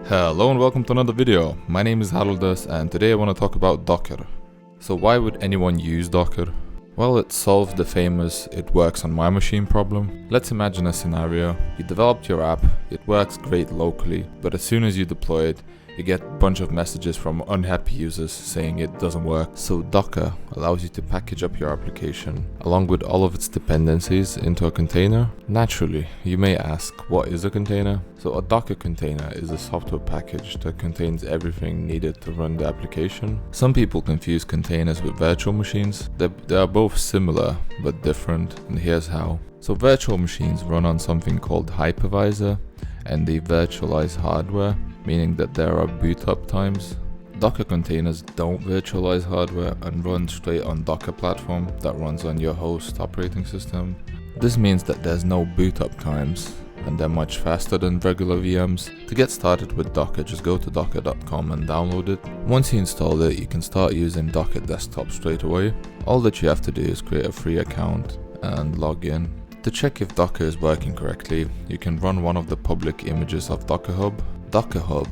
Hello and welcome to another video. My name is Haroldas and today I want to talk about Docker. So why would anyone use Docker? Well, it solves the famous "it works on my machine" problem. Let's imagine a scenario. You developed your app, it works great locally, but as soon as you deploy it, you get a bunch of messages from unhappy users saying it doesn't work. So Docker allows you to package up your application along with all of its dependencies into a container. Naturally, you may ask, what is a container? So a Docker container is a software package that contains everything needed to run the application. Some people confuse containers with virtual machines. They are both similar but different, and here's how. So virtual machines run on something called hypervisor, and they virtualize hardware, meaning that there are boot up times. Docker containers don't virtualize hardware and run straight on Docker platform that runs on your host operating system. This means that there's no boot up times, and they're much faster than regular VMs. To get started with Docker, just go to docker.com and download it. Once you install it, you can start using Docker Desktop straight away. All that you have to do is create a free account and log in. To check if Docker is working correctly, you can run one of the public images of Docker Hub. Docker Hub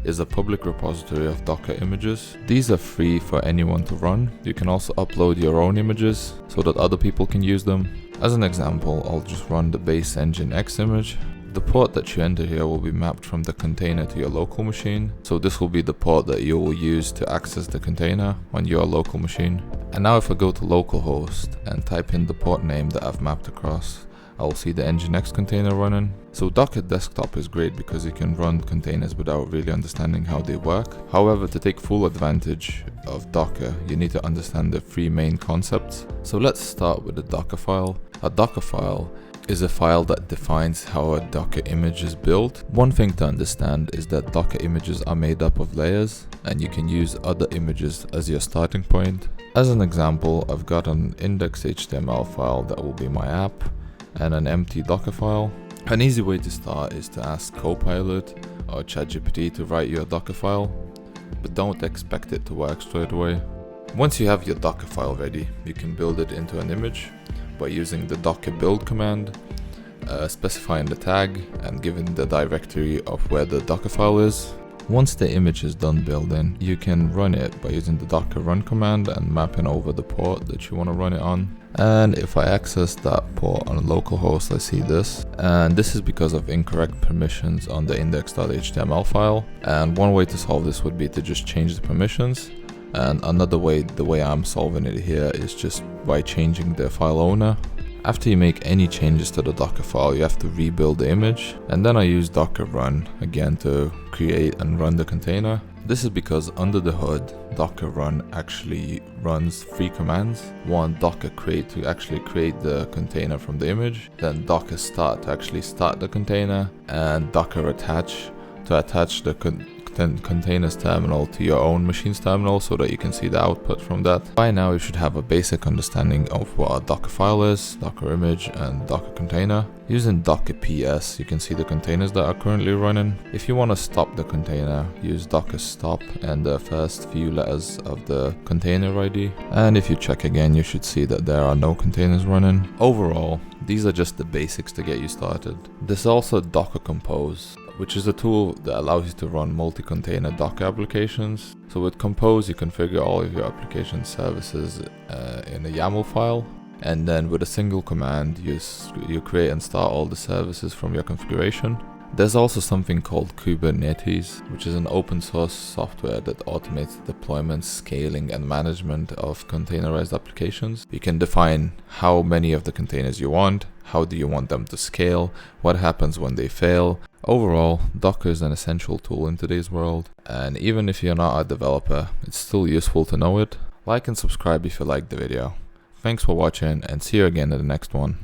is a public repository of Docker images. These are free for anyone to run. You can also upload your own images so that other people can use them. As an example, I'll just run the base Nginx image. The port that you enter here will be mapped from the container to your local machine. So this will be the port that you will use to access the container on your local machine. And now if I go to localhost and type in the port name that I've mapped across, I will see the Nginx container running. So Docker Desktop is great because you can run containers without really understanding how they work. However, to take full advantage of Docker, you need to understand the three main concepts. So let's start with the Docker file. A Docker file is a file that defines how a Docker image is built. One thing to understand is that Docker images are made up of layers, and you can use other images as your starting point. As an example, I've got an index.html file that will be my app, and an empty Docker file. An easy way to start is to ask Copilot or ChatGPT to write you a Docker file, but don't expect it to work straight away. Once you have your Docker file ready, you can build it into an image by using the docker build command, specifying the tag and giving the directory of where the Docker file is. Once the image is done building, you can run it by using the docker run command and mapping over the port that you want to run it on. And if I access that port on localhost, I see this. And this is because of incorrect permissions on the index.html file. And one way to solve this would be to just change the permissions. And another way, the way I'm solving it here, is just by changing the file owner. After you make any changes to the Docker file, you have to rebuild the image, and then I use docker run again to create and run the container. This is because under the hood, docker run actually runs three commands. One, docker create to actually create the container from the image, then docker start to actually start the container, and docker attach to attach the containers terminal to your own machine's terminal so that you can see the output from that. By now you should have a basic understanding of what a Docker file is, Docker image and Docker container. Using Docker PS, you can see the containers that are currently running. If you want to stop the container, use Docker stop and the first few letters of the container ID. And if you check again, you should see that there are no containers running. Overall, these are just the basics to get you started. There's also Docker Compose, which is a tool that allows you to run multi-container Docker applications. So with Compose, you configure all of your application services in a YAML file. And then with a single command, you create and start all the services from your configuration. There's also something called Kubernetes, which is an open source software that automates the deployment, scaling, and management of containerized applications. You can define how many of the containers you want, how do you want them to scale, what happens when they fail. Overall, Docker is an essential tool in today's world, and even if you're not a developer, it's still useful to know it. Like and subscribe if you liked the video. Thanks for watching, and see you again in the next one.